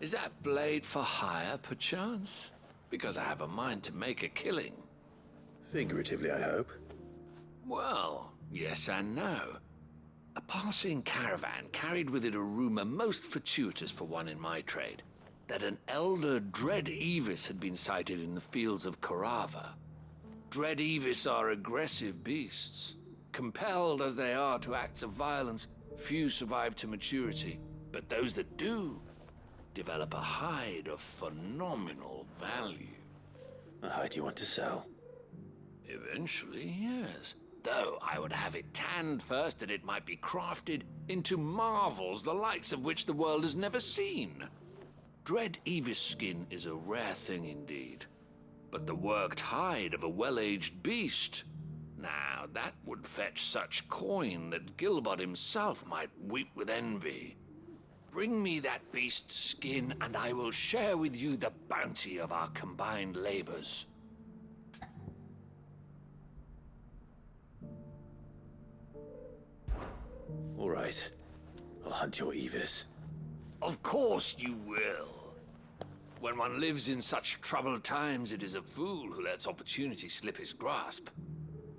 Is that blade for hire, perchance? Because I have a mind to make a killing. Figuratively, I hope. Well, yes and no. A passing caravan carried with it a rumor most fortuitous for one in my trade, that an elder Dread Evis had been sighted in the fields of Karava. Dread Evis are aggressive beasts. Compelled as they are to acts of violence, few survive to maturity, but those that do develop a hide of phenomenal value. A hide you want to sell? Eventually, yes. Though I would have it tanned first that it might be crafted into marvels the likes of which the world has never seen. Dread Evis skin is a rare thing indeed. But the worked hide of a well-aged beast, now that would fetch such coin that Gilbert himself might weep with envy. Bring me that beast's skin, and I will share with you the bounty of our combined labors. All right. I'll hunt your Evis. Of course you will. When one lives in such troubled times, it is a fool who lets opportunity slip his grasp.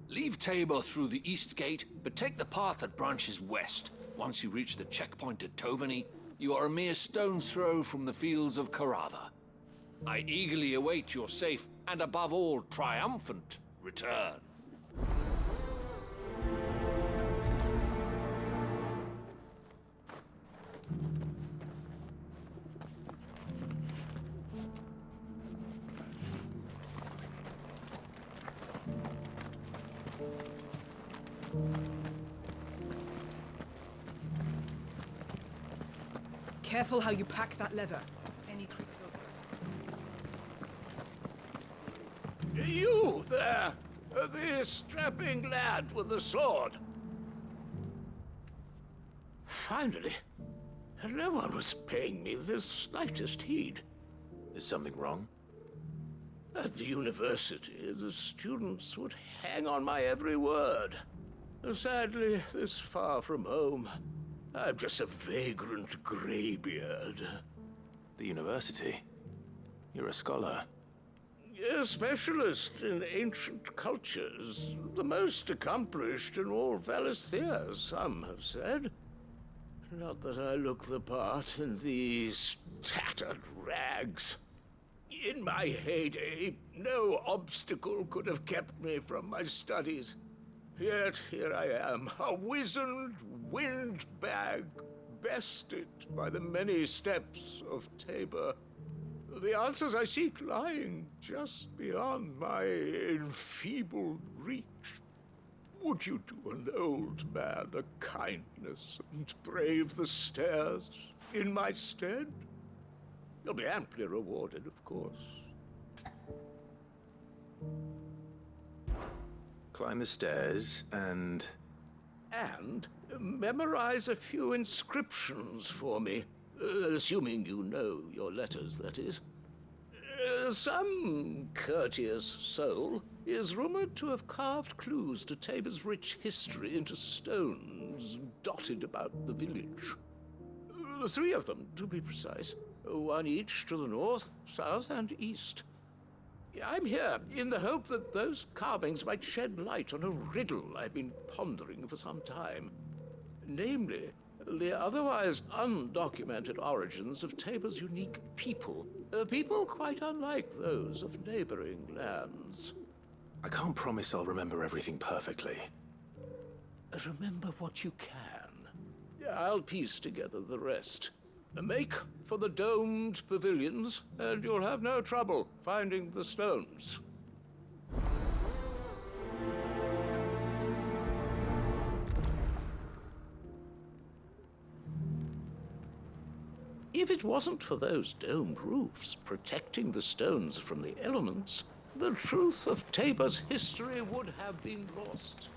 Leave Tabor through the east gate, but take the path that branches west. Once you reach the checkpoint at Tovany, you are a mere stone's throw from the fields of Karava. I eagerly await your safe, and above all, triumphant return. Careful how you pack that leather. Any creases or... You there! The strapping lad with the sword. Finally. No one was paying me the slightest heed. Is something wrong? At the university, the students would hang on my every word. Sadly, this far from home, I'm just a vagrant graybeard. The university? You're a scholar. A specialist in ancient cultures. The most accomplished in all Valisthea, some have said. Not that I look the part in these tattered rags. In my heyday, no obstacle could have kept me from my studies. Yet here I am, a wizened windbag, bested by the many steps of Tabor. The answers I seek lying just beyond my enfeebled reach. Would you do an old man a kindness and brave the stairs in my stead? You'll be amply rewarded, of course. Climb the stairs and... And memorize a few inscriptions for me. Assuming you know your letters, that is. Some courteous soul is rumored to have carved clues to Tabor's rich history into stones dotted about the village. 3 of them, to be precise. 1 each to the north, south, and east. I'm here in the hope that those carvings might shed light on a riddle I've been pondering for some time. Namely, the otherwise undocumented origins of Tabor's unique people. People quite unlike those of neighboring lands. I can't promise I'll remember everything perfectly. Remember what you can. I'll piece together the rest. Make for the domed pavilions, and you'll have no trouble finding the stones. If it wasn't for those domed roofs protecting the stones from the elements, the truth of Tabor's history would have been lost.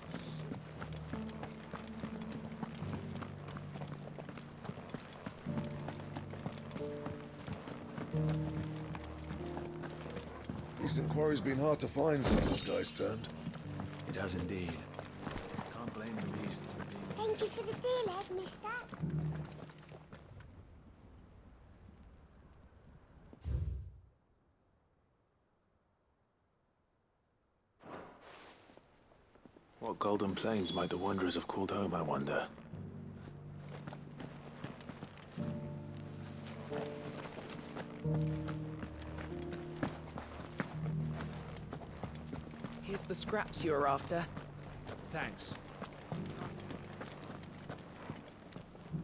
Recent quarry's been hard to find since the sky's turned. It has indeed. Can't blame the beasts for being... Thank you for the deal, Ed, mister. What golden plains might the wanderers have called home, I wonder? Here's the scraps you were after. Thanks.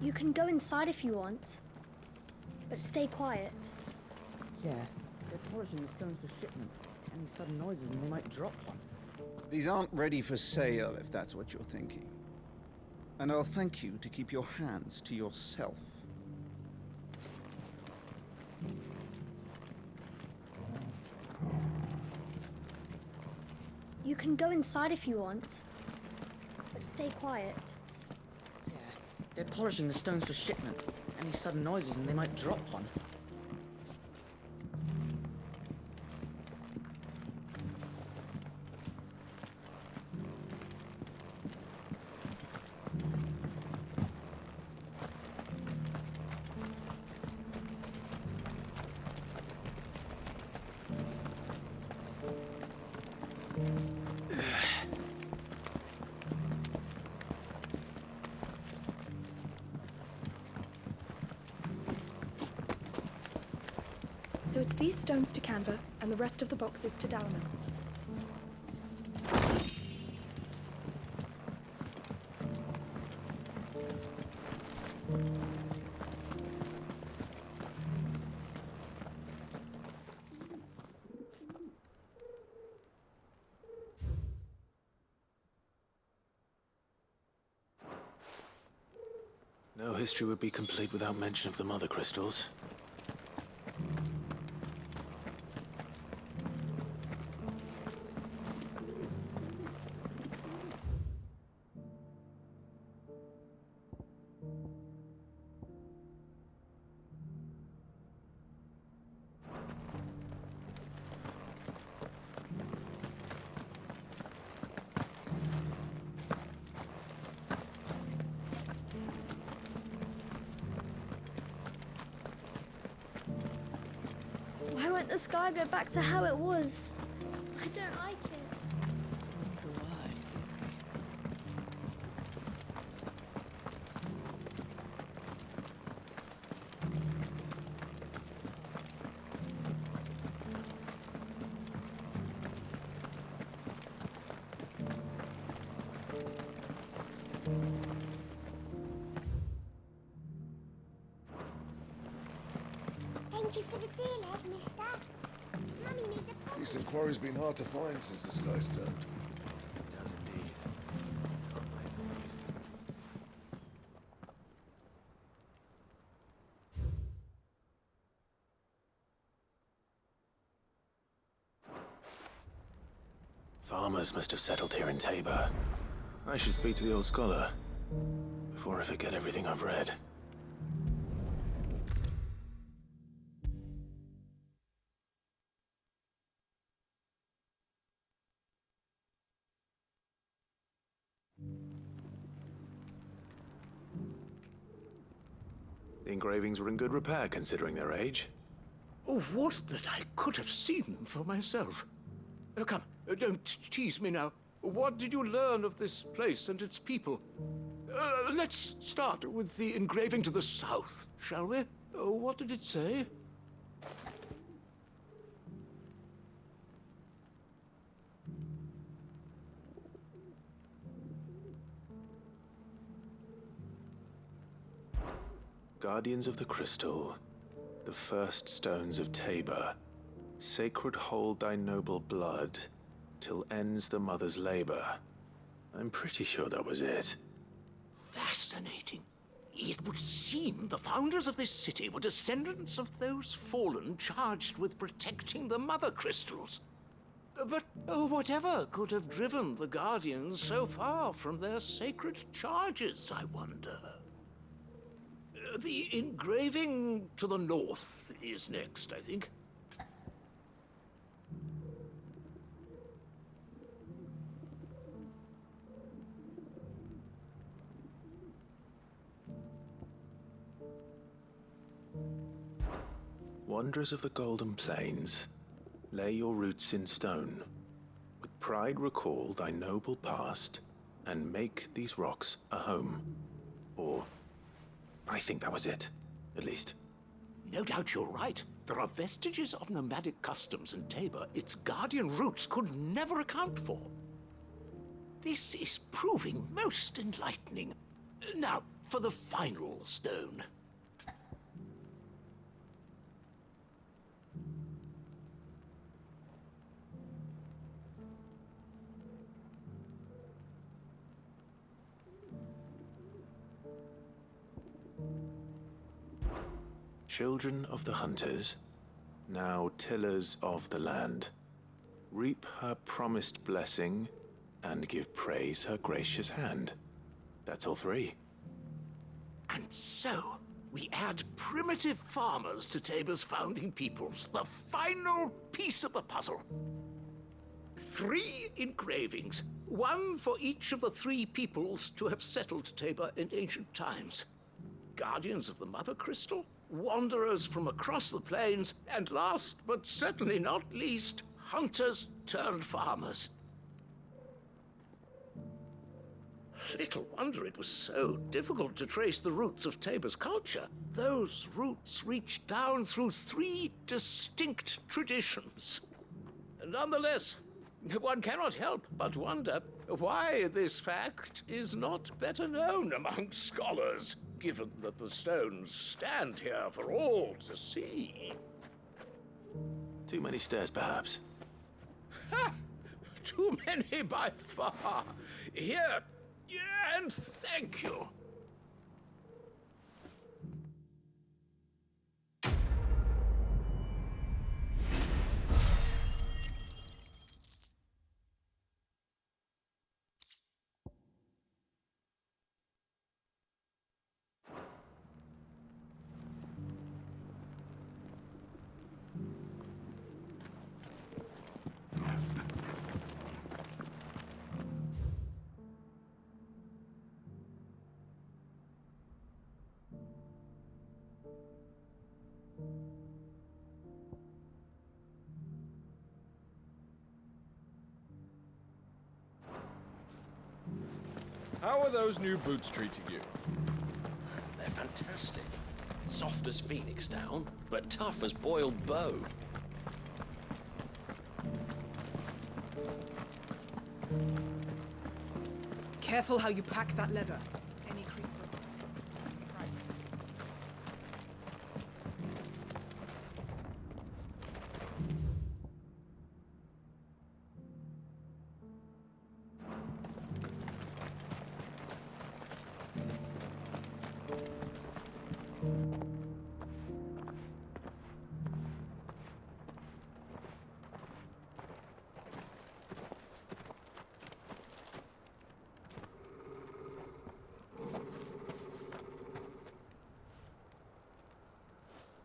You can go inside if you want, but stay quiet. Yeah, they're polishing the stones for shipment. Any sudden noises and they might drop one. These aren't ready for sale, if that's what you're thinking. And I'll thank you to keep your hands to yourself. You can go inside if you want, but stay quiet. Yeah, they're polishing the stones for shipment. Any sudden noises and they might drop one. So it's these stones to Kanver, and the rest of the boxes to Dalman. No history would be complete without mention of the mother crystals. Why won't the sky go back to how it was? I don't like it. Thank you for the deal, Ed, mister. Mummy made the pot. This inquiry's been hard to find since the sky's turned. It does indeed. Can't blame the beast. Farmers must have settled here in Tabor. I should speak to the old scholar before I forget everything I've read. The engravings were in good repair considering their age. Oh, what that I could have seen for myself. Come, don't tease me now. What did you learn of this place and its people? Let's start with the engraving to the south, shall we? What did it say? Guardians of the Crystal, the first stones of Tabor, sacred hold thy noble blood, till ends the mother's labor. I'm pretty sure that was it. Fascinating. It would seem the founders of this city were descendants of those fallen charged with protecting the mother crystals. But whatever could have driven the Guardians so far from their sacred charges, I wonder? The engraving to the north is next, I think. Wanderers of the Golden Plains, lay your roots in stone. With pride recall thy noble past, and make these rocks a home. Or, I think that was it, at least. No doubt you're right. There are vestiges of nomadic customs in Tabor its guardian roots could never account for. This is proving most enlightening. Now, for the final stone. Children of the hunters, now tillers of the land, reap her promised blessing and give praise her gracious hand. That's all three. And so, we add primitive farmers to Tabor's founding peoples, the final piece of the puzzle. 3 engravings, one for each of the 3 peoples to have settled Tabor in ancient times. Guardians of the Mother Crystal, wanderers from across the plains, and last but certainly not least, hunters turned farmers. Little wonder it was so difficult to trace the roots of Tabor's culture. Those roots reach down through 3 distinct traditions. Nonetheless, one cannot help but wonder why this fact is not better known among scholars, given that the stones stand here for all to see. Too many stairs, perhaps. Ha! Too many by far. Here, and thank you. How are those new boots treating you? They're fantastic. Soft as phoenix down, but tough as boiled bone. Careful how you pack that leather. Any creases of price.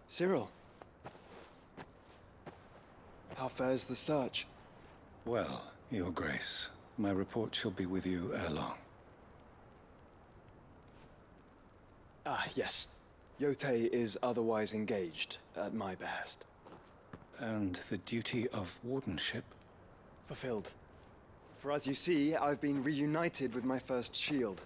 Cyril, how fares the search? Well, Your Grace, my report shall be with you ere long. Ah, yes. Yotei is otherwise engaged, at my behest. And the duty of wardenship? Fulfilled. For as you see, I've been reunited with my first shield.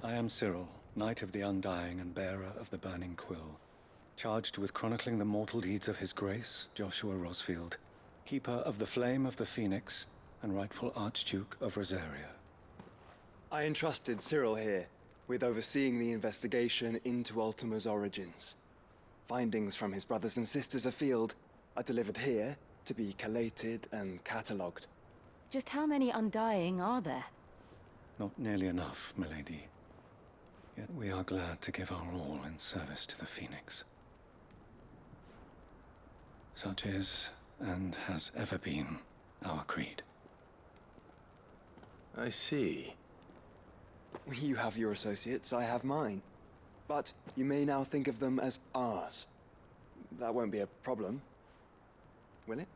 I am Cyril, Knight of the Undying and bearer of the Burning Quill, charged with chronicling the mortal deeds of His Grace, Joshua Rosfield, keeper of the Flame of the Phoenix and rightful Archduke of Rosaria. I entrusted Cyril here with overseeing the investigation into Ultima's origins. Findings from his brothers and sisters afield are delivered here to be collated and catalogued. Just how many Undying are there? Not nearly enough, milady. Yet we are glad to give our all in service to the Phoenix. Such is, and has ever been, our creed. I see. You have your associates, I have mine. But you may now think of them as ours. That won't be a problem, will it?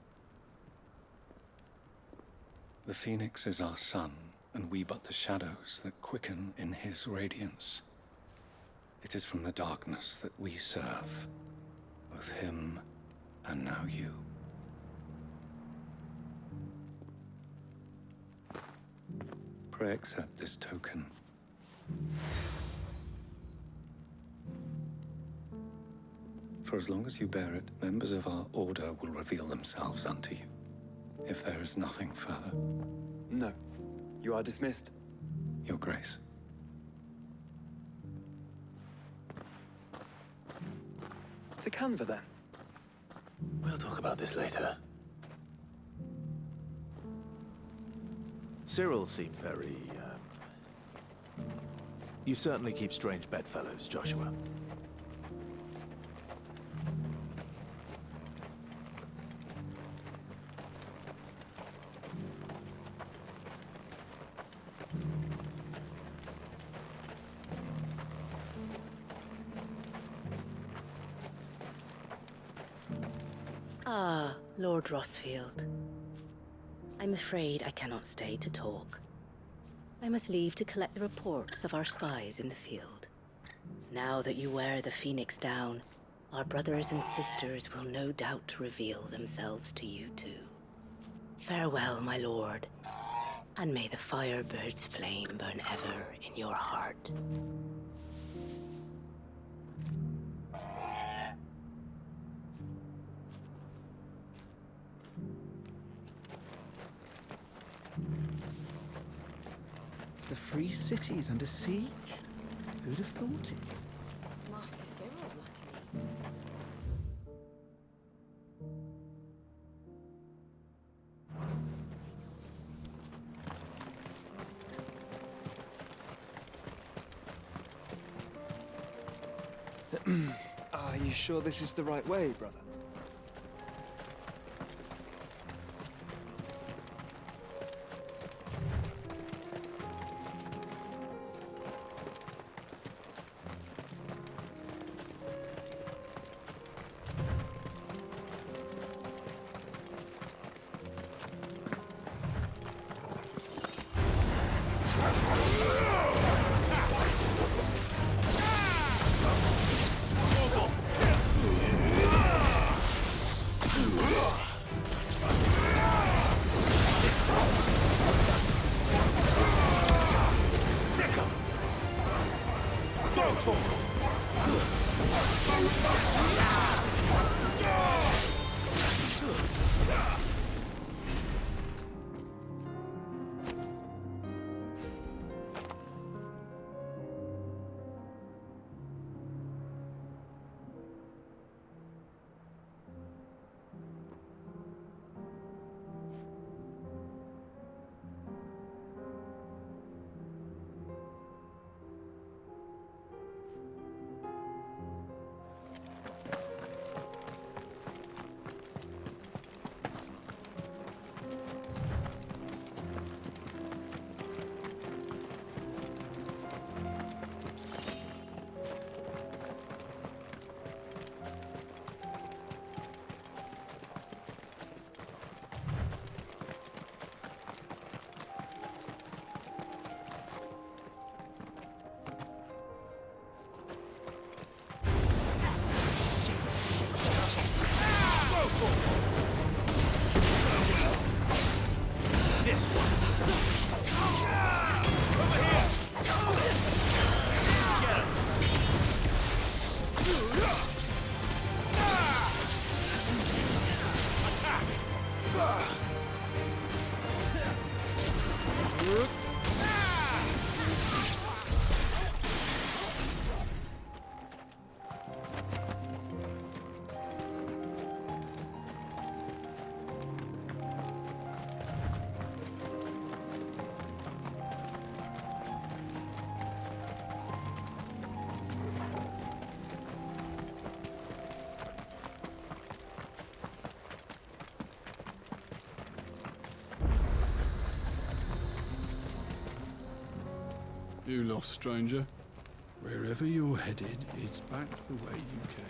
The Phoenix is our sun, and we but the shadows that quicken in his radiance. It is from the darkness that we serve, both him and now you. Pray accept this token. For as long as you bear it, members of our order will reveal themselves unto you. If there is nothing further. No. You are dismissed. Your Grace. To Kanver, then. We'll talk about this later. Cyril seemed very, You certainly keep strange bedfellows, Joshua. Ah, Lord Rosfield. I'm afraid I cannot stay to talk. I must leave to collect the reports of our spies in the field. Now that you wear the Phoenix down, our brothers and sisters will no doubt reveal themselves to you too. Farewell, my lord, and may the Firebird's flame burn ever in your heart. The free city's under siege? Who'd have thought it? Master Cyril, luckily. Are you sure this is the right way, brother? This one. Over here. Get him. You lost, stranger. Wherever you're headed, it's back the way you came.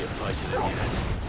plenty of fighting in yet.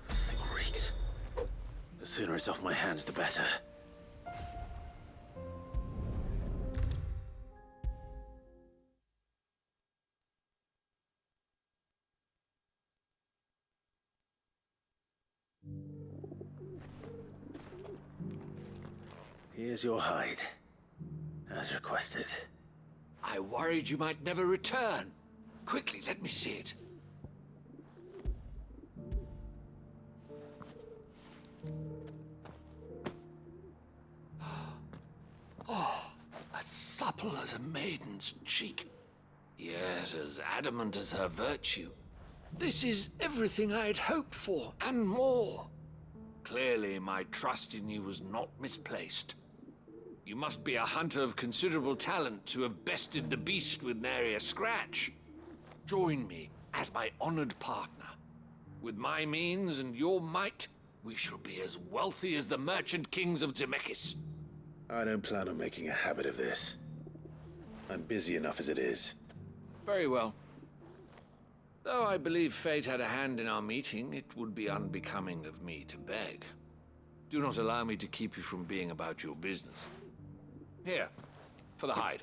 This thing reeks. The sooner it's off my hands, the better. Here's your hide, as requested. I worried you might never return. Quickly, let me see it. Oh, as supple as a maiden's cheek, yet as adamant as her virtue. This is everything I had hoped for, and more. Clearly, my trust in you was not misplaced. You must be a hunter of considerable talent to have bested the beast with nary a scratch. Join me as my honored partner. With my means and your might, we shall be as wealthy as the merchant kings of Zemeckis. I don't plan on making a habit of this. I'm busy enough as it is. Very well. Though I believe fate had a hand in our meeting, it would be unbecoming of me to beg. Do not allow me to keep you from being about your business. Here, for the hide.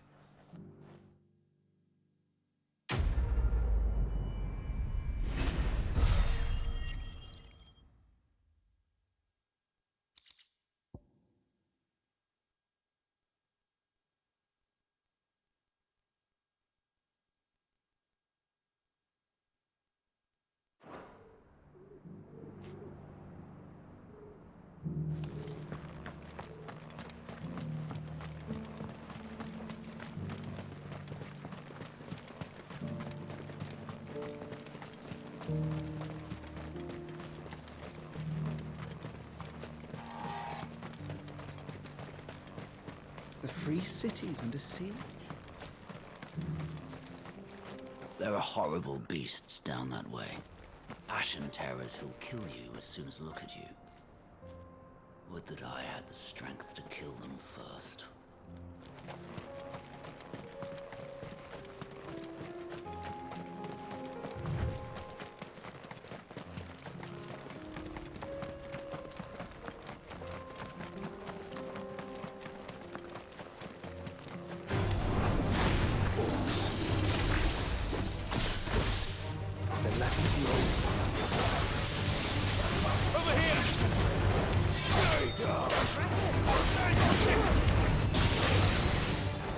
The free city's under siege. There are horrible beasts down that way. Ashen terrors who'll kill you as soon as look at you. Would that I had the strength to kill them first.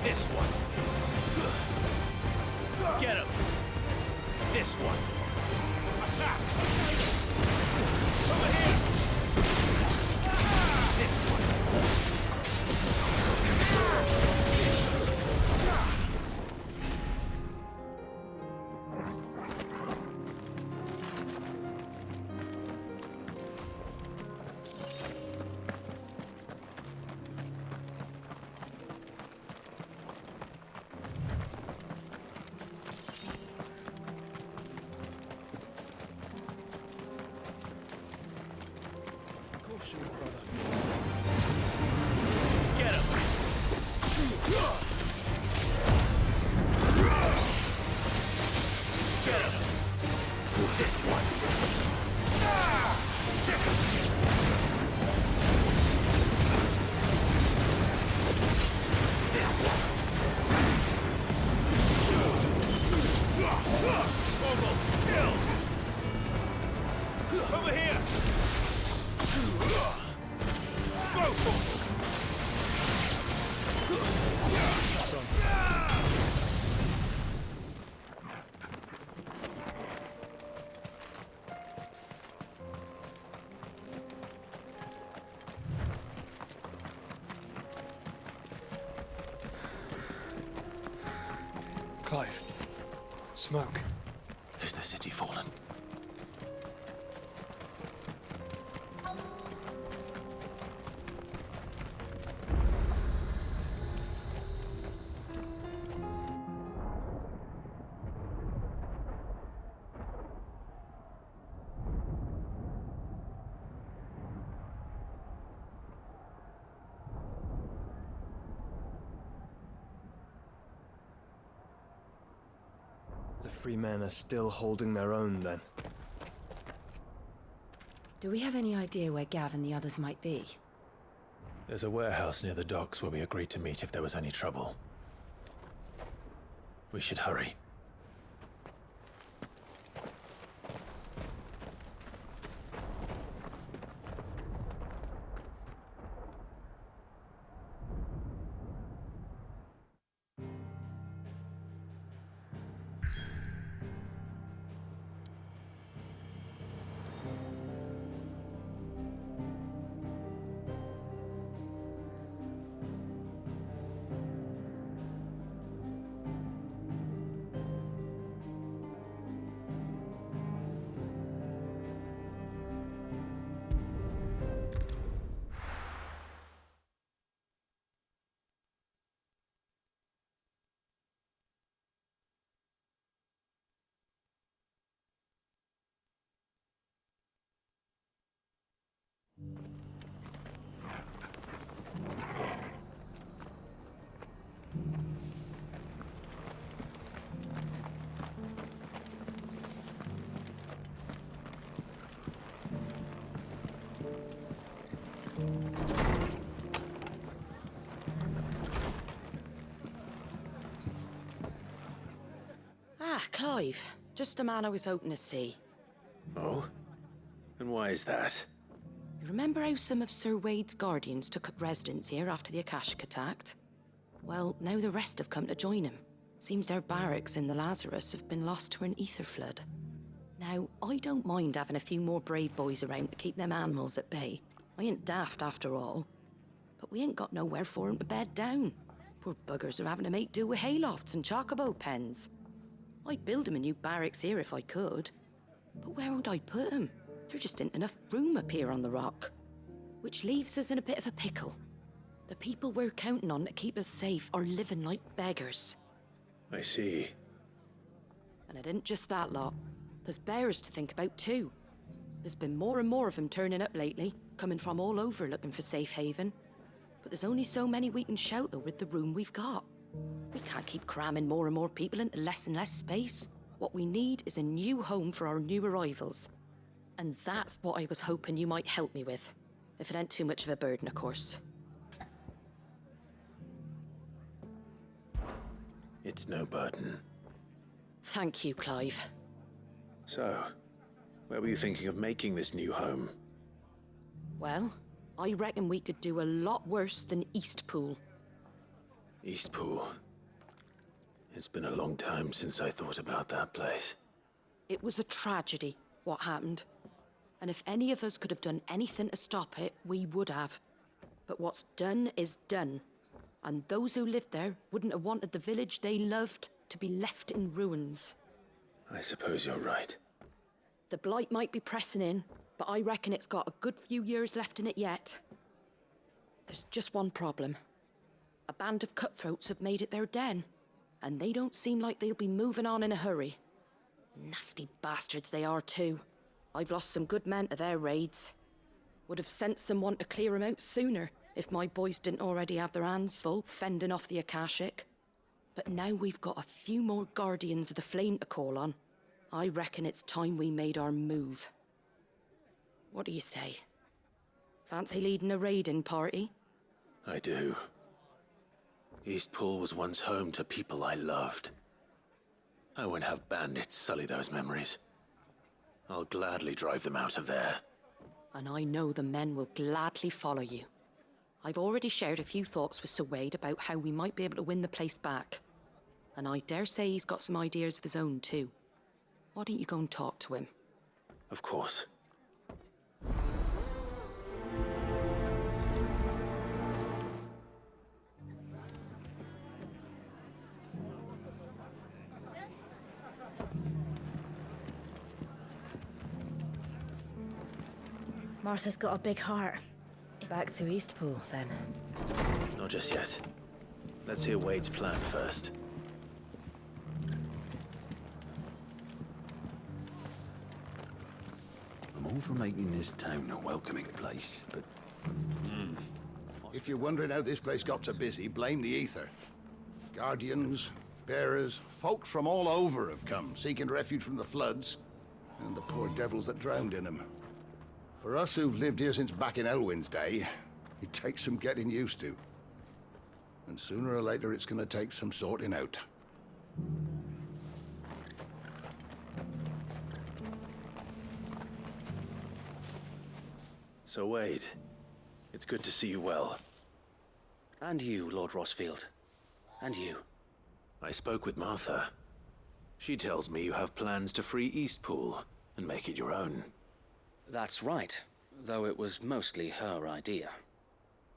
This one. Get him. This one. Attack. Over here. This one. Get him! Get him! This one! Over here! Clive. Smoke. Is the city fallen? The free men are still holding their own, then. Do we have any idea where Gav and the others might be? There's a warehouse near the docks where we agreed to meet if there was any trouble. We should hurry. Ah, Clive. Just the man I was hoping to see. Oh? And why is that? You remember how some of Sir Wade's guardians took up residence here after the Akashic attacked? Well, now the rest have come to join him. Seems their barracks in the Lazarus have been lost to an ether flood. Now, I don't mind having a few more brave boys around to keep them animals at bay. I ain't daft after all. But we ain't got nowhere for 'em to bed down. Poor buggers are having to make do with haylofts and chocobo pens. I'd build 'em a new barracks here if I could. But where would I put 'em? There just ain't enough room up here on the rock. Which leaves us in a bit of a pickle. The people we're counting on to keep us safe are living like beggars. I see. And it ain't just that lot. There's bears to think about too. There's been more and more of them turning up lately, coming from all over looking for safe haven. But there's only so many we can shelter with the room we've got. We can't keep cramming more and more people into less and less space. What we need is a new home for our new arrivals. And that's what I was hoping you might help me with. If it ain't too much of a burden, of course. It's no burden. Thank you, Clive. So, where were you thinking of making this new home? Well, I reckon we could do a lot worse than Eastpool. Eastpool. It's been a long time since I thought about that place. It was a tragedy, what happened. And if any of us could have done anything to stop it, we would have. But what's done is done. And those who lived there wouldn't have wanted the village they loved to be left in ruins. I suppose you're right. The blight might be pressing in, but I reckon it's got a good few years left in it yet. There's just one problem. A band of cutthroats have made it their den, and they don't seem like they'll be moving on in a hurry. Nasty bastards they are too. I've lost some good men to their raids. Would have sent someone to clear 'em out sooner if my boys didn't already have their hands full fending off the Akashic. But now we've got a few more guardians of the flame to call on. I reckon it's time we made our move. What do you say? Fancy leading a raiding party? I do. Eastpool was once home to people I loved. I won't have bandits sully those memories. I'll gladly drive them out of there. And I know the men will gladly follow you. I've already shared a few thoughts with Sir Wade about how we might be able to win the place back. And I dare say he's got some ideas of his own too. Why don't you go and talk to him? Of course. Martha's got a big heart. Back to Eastpool, then. Not just yet. Let's hear Wade's plan first. I'm all for making this town a welcoming place, but... If you're wondering how this place got so busy, blame the ether. Guardians, bearers, folks from all over have come, seeking refuge from the floods, and the poor devils that drowned in them. For us who've lived here since back in Elwyn's day, it takes some getting used to. And sooner or later it's gonna take some sorting out. So Wade, it's good to see you well. And you, Lord Rosfield. And you. I spoke with Martha. She tells me you have plans to free Eastpool and make it your own. That's right, though it was mostly her idea.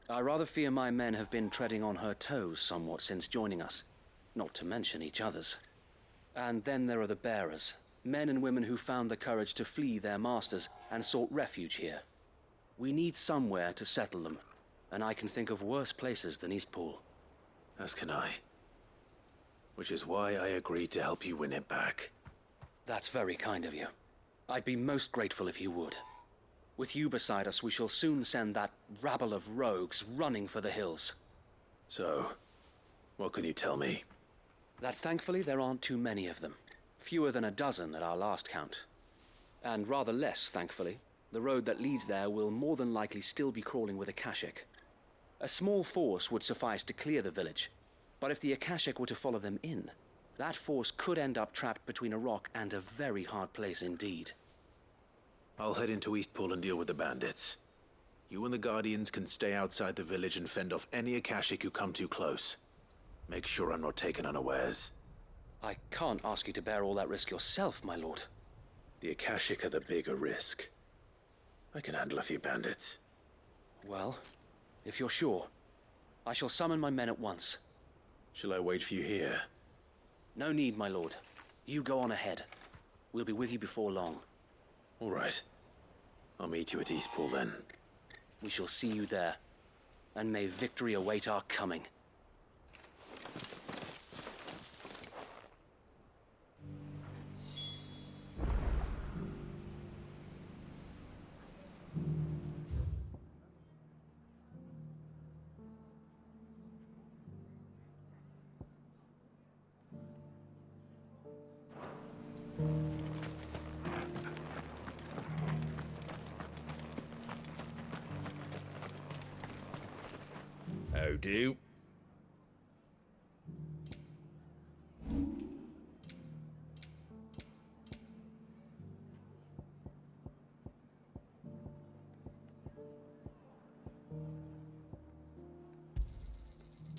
I rather fear my men have been treading on her toes somewhat since joining us, not to mention each other's. And then there are the bearers, men and women who found the courage to flee their masters and sought refuge here. We need somewhere to settle them, and I can think of worse places than Eastpool. As can I. Which is why I agreed to help you win it back. That's very kind of you. I'd be most grateful if you would. With you beside us, we shall soon send that rabble of rogues running for the hills. So, what can you tell me? That thankfully there aren't too many of them. Fewer than a dozen at our last count. And rather less, thankfully. The road that leads there will more than likely still be crawling with Akashic. A small force would suffice to clear the village, but if the Akashic were to follow them in, that force could end up trapped between a rock and a very hard place indeed. I'll head into Eastpool and deal with the bandits. You and the Guardians can stay outside the village and fend off any Akashic who come too close. Make sure I'm not taken unawares. I can't ask you to bear all that risk yourself, my lord. The Akashic are the bigger risk. I can handle a few bandits. Well, if you're sure, I shall summon my men at once. Shall I wait for you here? No need, my lord. You go on ahead. We'll be with you before long. All right. I'll meet you at Eastpool then. We shall see you there. And may victory await our coming. How do?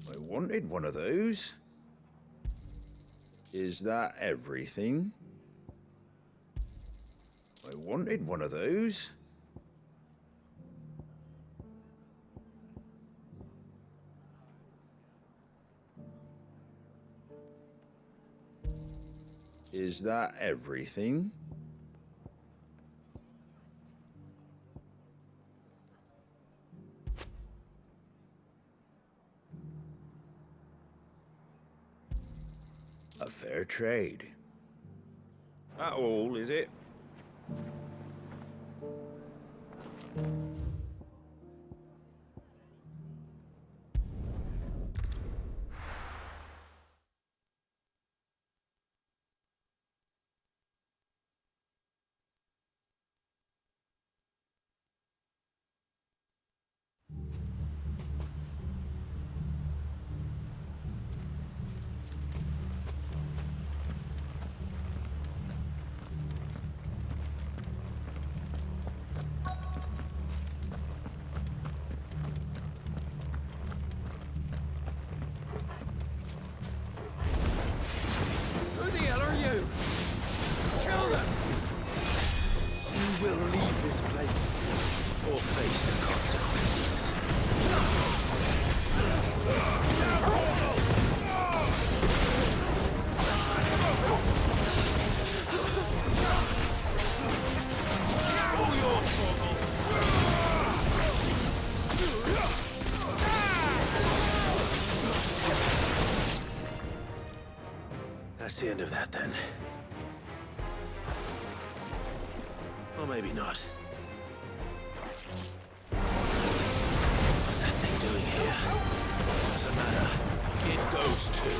I wanted one of those. Is that everything? I wanted one of those. Is that everything? A fair trade. That all, is it? face the consequences. All yours, Fogel. That's the end of that, then. Or maybe not. What's that thing doing here? Doesn't matter. It goes too.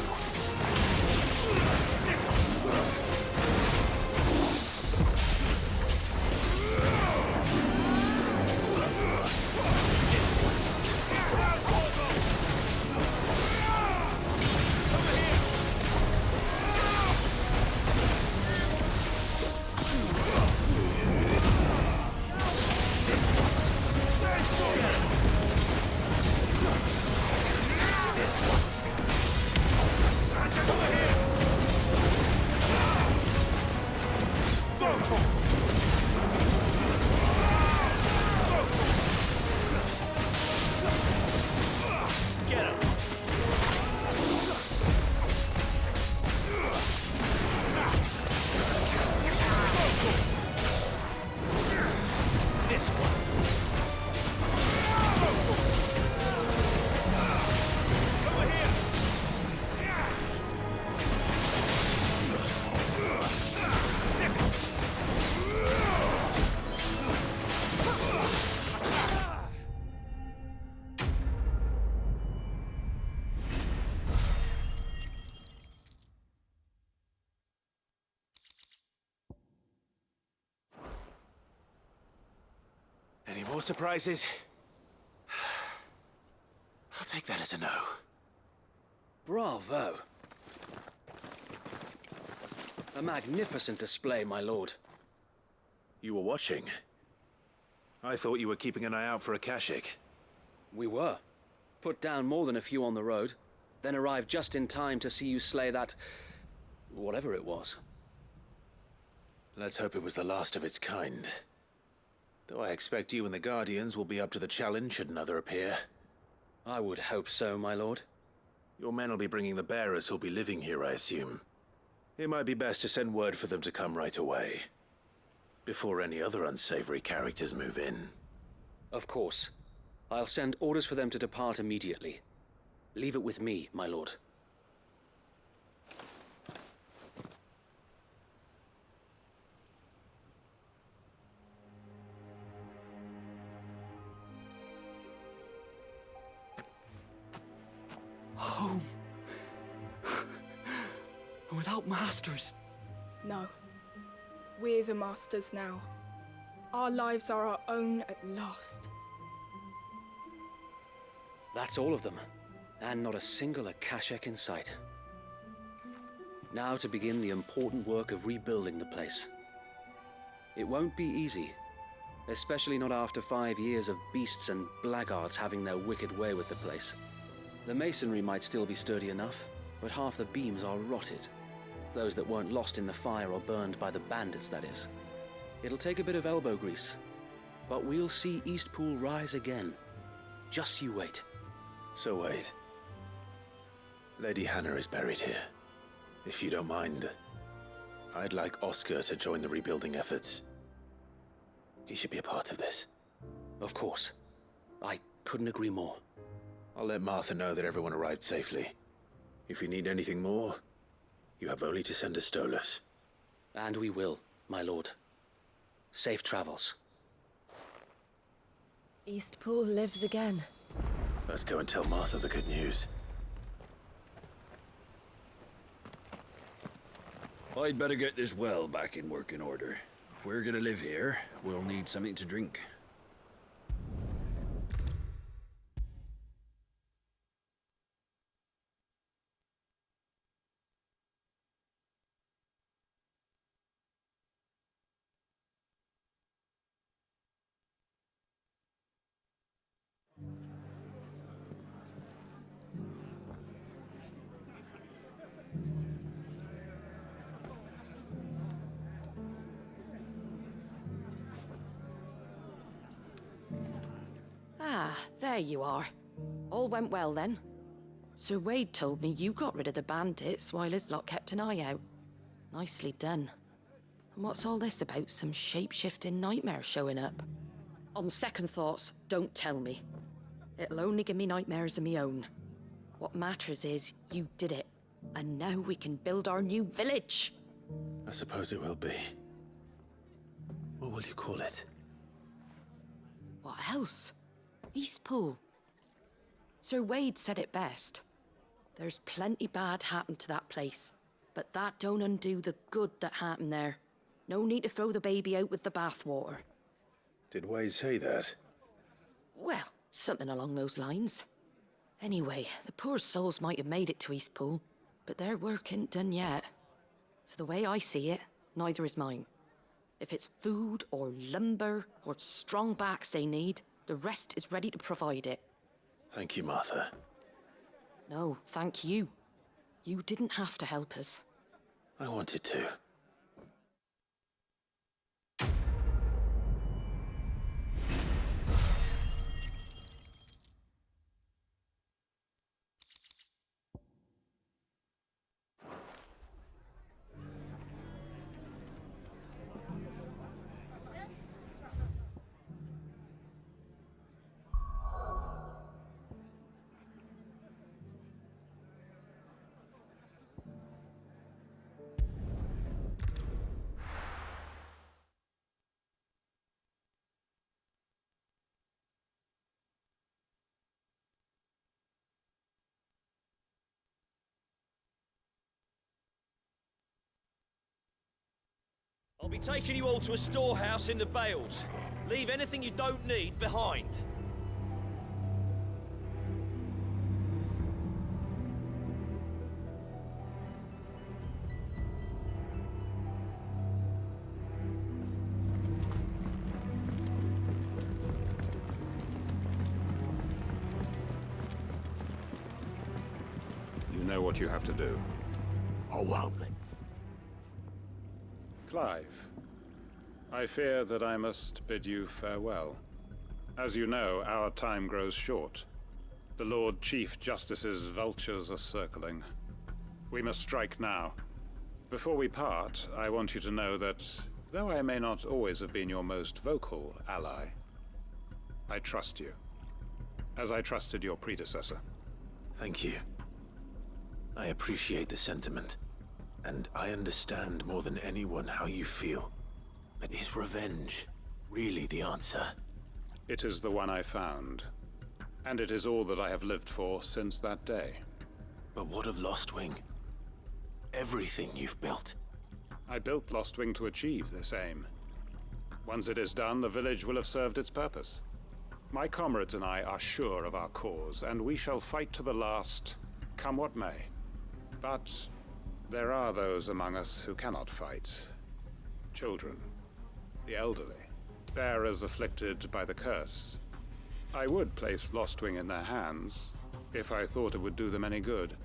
Any more surprises? I'll take that as a no. Bravo. A magnificent display, my lord. You were watching? I thought you were keeping an eye out for a Kashik. We were. Put down more than a few on the road, then arrived just in time to see you slay that... whatever it was. Let's hope it was the last of its kind. Though I expect you and the Guardians will be up to the challenge should another appear. I would hope so, my lord. Your men will be bringing the bearers who'll be living here, I assume. It might be best to send word for them to come right away, before any other unsavory characters move in. Of course. I'll send orders for them to depart immediately. Leave it with me, my lord. Home. Without masters. No. We're the masters now. Our lives are our own at last. That's all of them, and not a single Akashek in sight. Now to begin the important work of rebuilding the place. It won't be easy, especially not after 5 years of beasts and blackguards having their wicked way with the place. The masonry might still be sturdy enough, but half the beams are rotted. Those that weren't lost in the fire or burned by the bandits, that is. It'll take a bit of elbow grease, but we'll see Eastpool rise again. Just you wait. So wait. Lady Hannah is buried here. If you don't mind, I'd like Oscar to join the rebuilding efforts. He should be a part of this. Of course. I couldn't agree more. I'll let Martha know that everyone arrived safely. If you need anything more, you have only to send a Stolas. And we will, my lord. Safe travels. Eastpool lives again. Let's go and tell Martha the good news. I'd better get this well back in working order. If we're gonna live here, we'll need something to drink. Ah, there you are. All went well then. Sir Wade told me you got rid of the bandits while his lot kept an eye out. Nicely done. And what's all this about some shape-shifting nightmare showing up? On second thoughts, don't tell me. It'll only give me nightmares of me own. What matters is you did it. And now we can build our new village. I suppose it will be. What will you call it? What else? Eastpool. Sir Wade said it best. There's plenty bad happened to that place, but that don't undo the good that happened there. No need to throw the baby out with the bathwater. Did Wade say that? Well, something along those lines. Anyway, the poor souls might have made it to Eastpool, but their work ain't done yet. So the way I see it, neither is mine. If it's food or lumber or strong backs they need, the rest is ready to provide it. Thank you, Martha. No, thank you. You didn't have to help us. I wanted to. I'll be taking you all to a storehouse in the Bales. Leave anything you don't need behind. You know what you have to do. I won't. Clive, I fear that I must bid you farewell. As you know, our time grows short. The Lord Chief Justice's vultures are circling. We must strike now. Before we part, I want you to know that, though I may not always have been your most vocal ally, I trust you, as I trusted your predecessor. Thank you. I appreciate the sentiment. And I understand more than anyone how you feel. But is revenge really the answer? It is the one I found. And it is all that I have lived for since that day. But what of Lostwing? Everything you've built. I built Lostwing to achieve this aim. Once it is done, the village will have served its purpose. My comrades and I are sure of our cause, and we shall fight to the last, come what may. But there are those among us who cannot fight. Children, the elderly, bearers afflicted by the curse. I would place Lostwing in their hands, if I thought it would do them any good.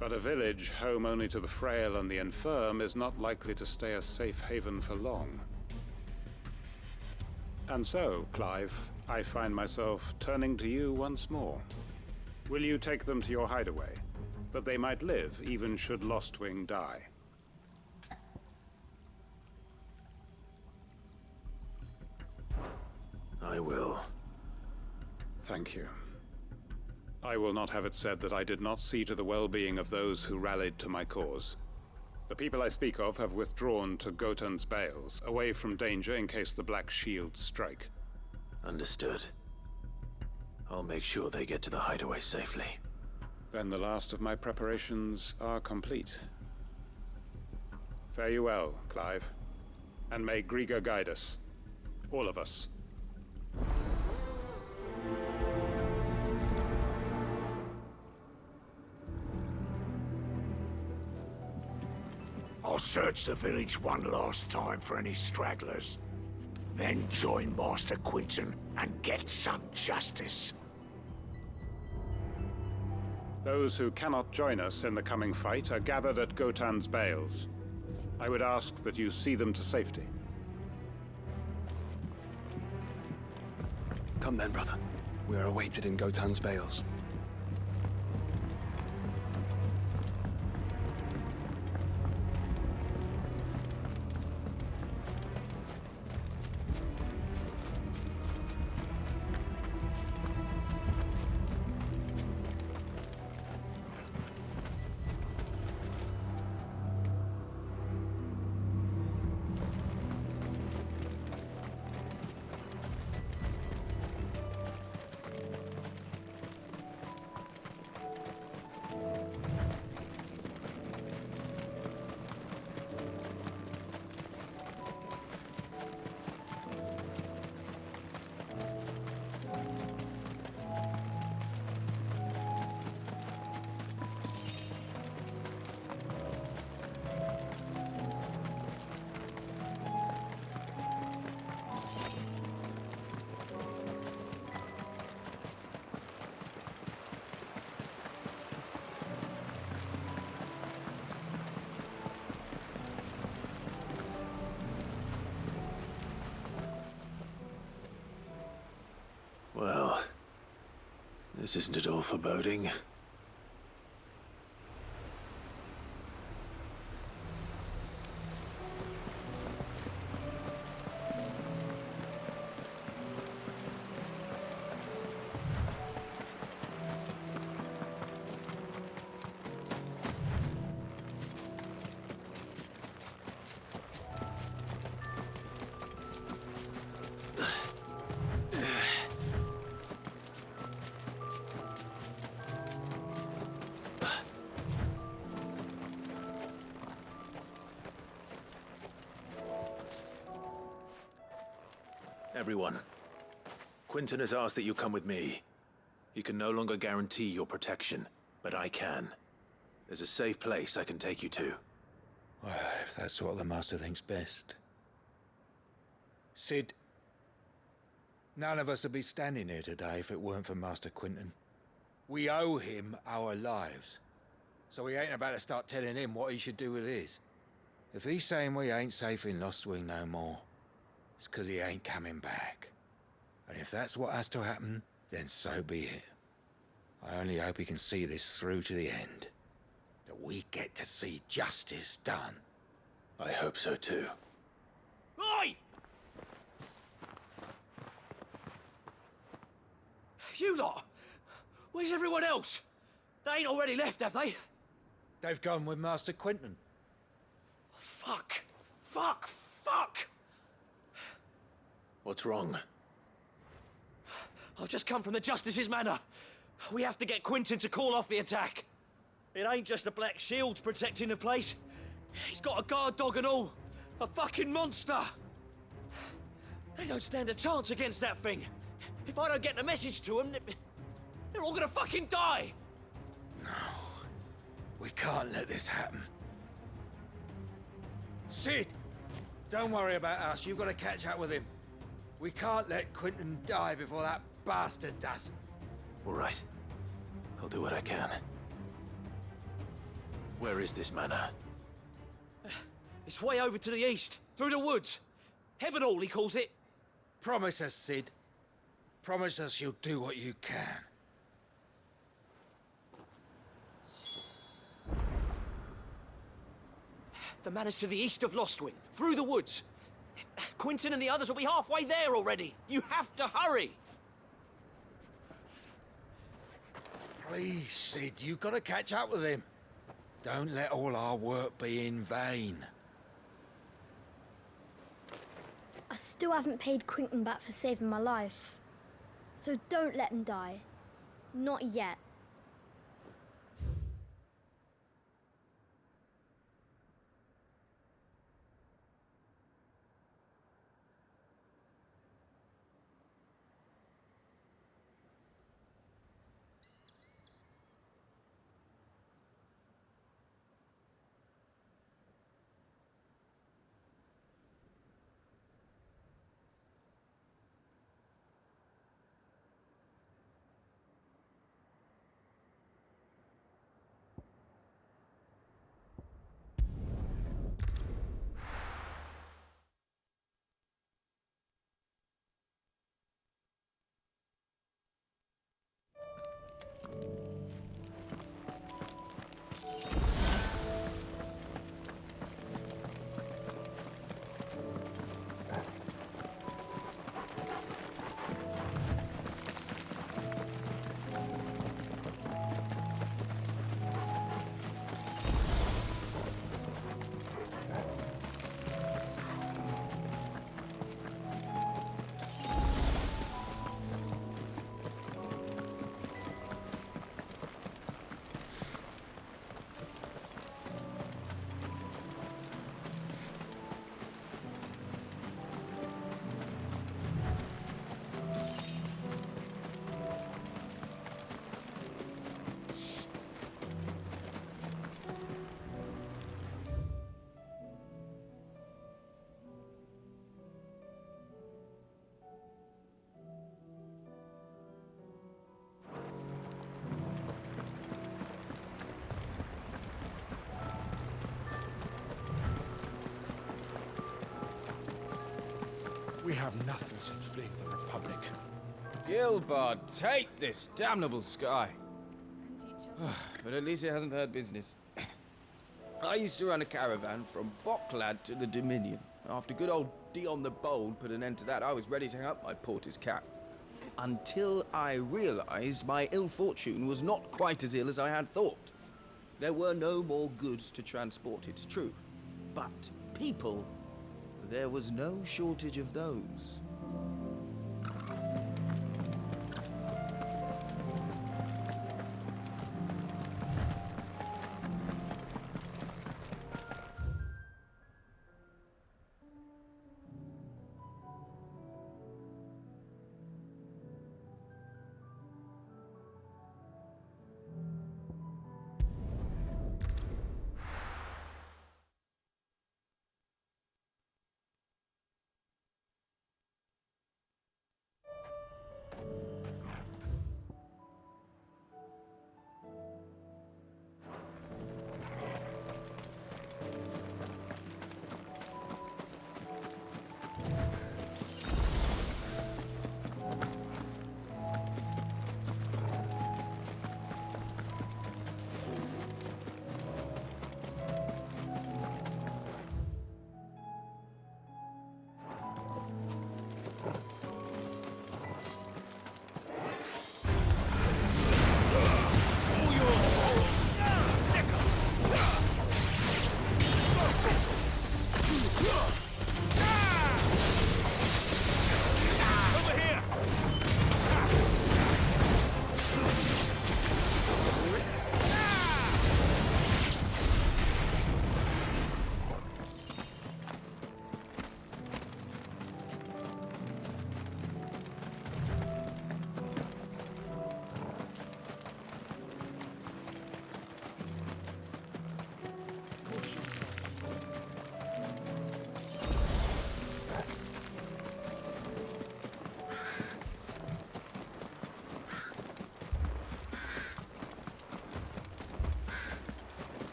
But a village home only to the frail and the infirm is not likely to stay a safe haven for long. And so, Clive, I find myself turning to you once more. Will you take them to your hideaway, that they might live even should Lostwing die? I will. Thank you. I will not have it said that I did not see to the well-being of those who rallied to my cause. The people I speak of have withdrawn to Gotan's Bales, away from danger in case the Black Shields strike. Understood. I'll make sure they get to the hideaway safely. Then the last of my preparations are complete. Fare you well, Clive. And may Griga guide us. All of us. I'll search the village one last time for any stragglers. Then join Master Quinton and get some justice. Those who cannot join us in the coming fight are gathered at Gotan's Bales. I would ask that you see them to safety. Come then, brother. We are awaited in Gotan's bales. Well, this isn't at all foreboding. Everyone, Quinton has asked that you come with me. He can no longer guarantee your protection, but I can. There's a safe place I can take you to. Well, if that's what the Master thinks best. Sid, none of us would be standing here today if it weren't for Master Quinton. We owe him our lives. So we ain't about to start telling him what he should do with his. If he's saying we ain't safe in Lostwing no more, it's 'cause he ain't coming back. And if that's what has to happen, then so be it. I only hope he can see this through to the end. That we get to see justice done. I hope so too. Oi! You lot! Where's everyone else? They ain't already left, have they? They've gone with Master Quinton. Fuck! Fuck! Fuck! What's wrong? I've just come from the Justice's manor. We have to get Quinton to call off the attack. It ain't just the Black Shields protecting the place. He's got a guard dog and all. A fucking monster. They don't stand a chance against that thing. If I don't get the message to them, they're all gonna fucking die. No. We can't let this happen. Sid! Don't worry about us. You've got to catch up with him. We can't let Quinton die before that bastard does. All right. I'll do what I can. Where is this manor? It's way over to the east, through the woods. Heavenhall, he calls it. Promise us, Sid. Promise us you'll do what you can. The manor's to the east of Lostwing, through the woods. Quinton and the others will be halfway there already. You have to hurry. Please, Sid, you've got to catch up with him. Don't let all our work be in vain. I still haven't paid Quinton back for saving my life. So don't let him die. Not yet. have nothing since fleeing the Republic. Gilbard, take this damnable sky. But at least it hasn't hurt business. I used to run a caravan from Bocklad to the Dominion. After good old Dion the Bold put an end to that, I was ready to hang up my porter's cap. Until I realized my ill fortune was not quite as ill as I had thought. There were no more goods to transport, it's true. But people, there was no shortage of those.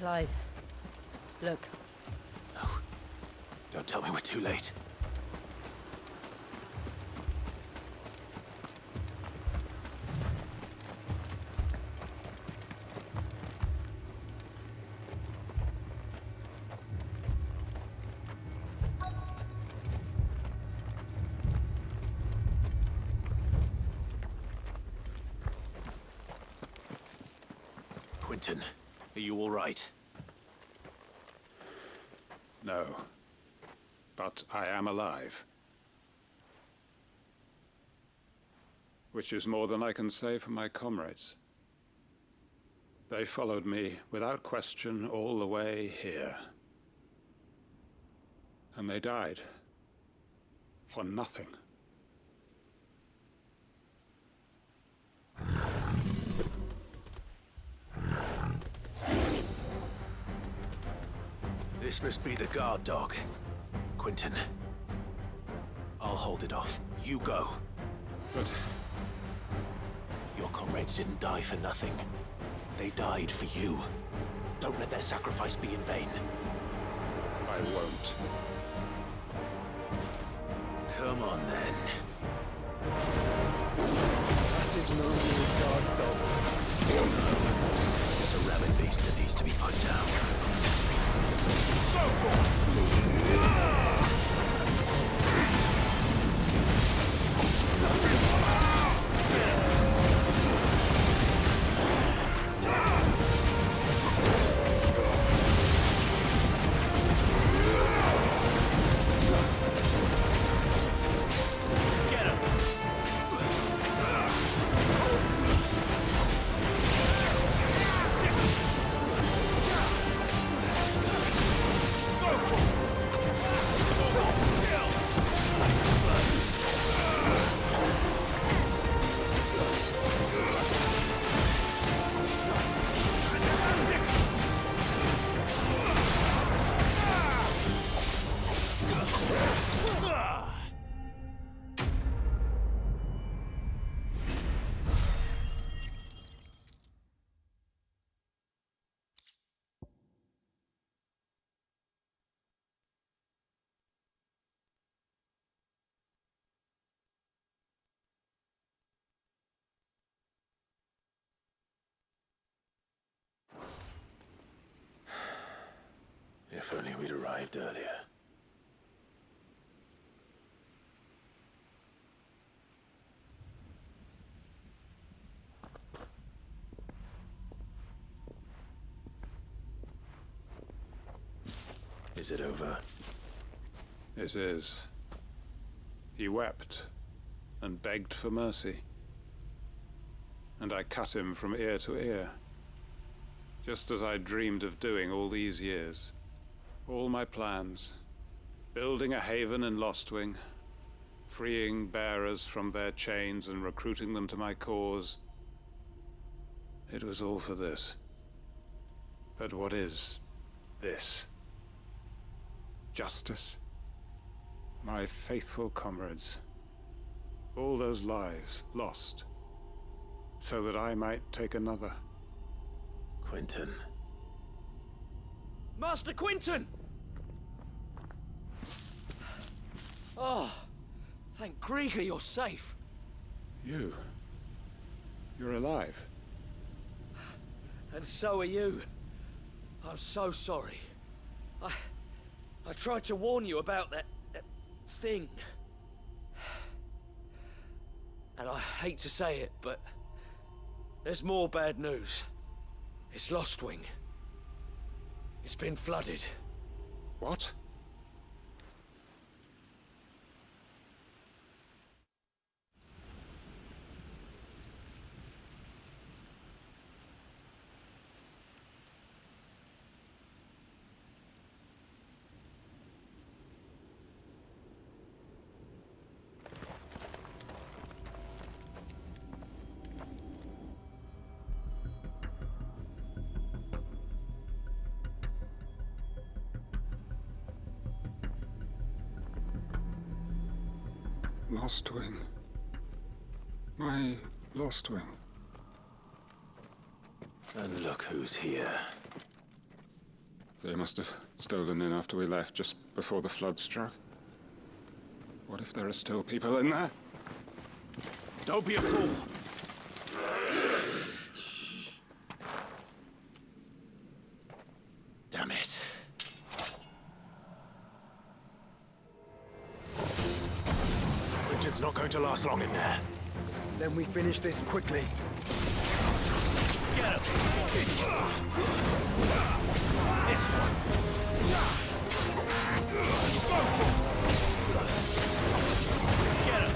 Clive, look. No. Don't tell me we're too late. Quentin, are you all right? No. But I am alive. Which is more than I can say for my comrades. They followed me without question all the way here. And they died. For nothing. This must be the guard dog. Quentin. I'll hold it off. You go. But... your comrades didn't die for nothing. They died for you. Don't let their sacrifice be in vain. I won't. Come on, then. That is no real guard dog. Just a rabid beast that needs to be put down. we'd arrived earlier. Is it over? It is. He wept and begged for mercy. And I cut him from ear to ear, just as I dreamed of doing all these years. All my plans, building a haven in Lostwing, freeing bearers from their chains and recruiting them to my cause. It was all for this. But what is this? Justice? My faithful comrades. All those lives lost, so that I might take another. Quentin. Master Quentin! Oh, thank Grieger you're safe. You're alive. And so are you. I'm so sorry. I tried to warn you about that thing. And I hate to say it, but there's more bad news. It's Lostwing. It's been flooded. What? Lostwing. My Lostwing. And look who's here. They must have stolen in after we left, just before the flood struck. What if there are still people in there? Don't be a fool. Damn it. Richard's not going to last long in there. Then we finish this quickly. Get him! This one. Get him!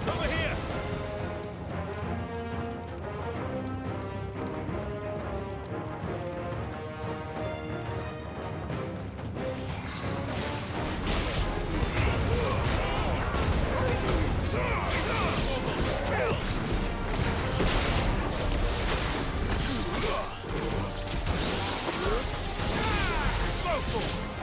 Over here! Go for it!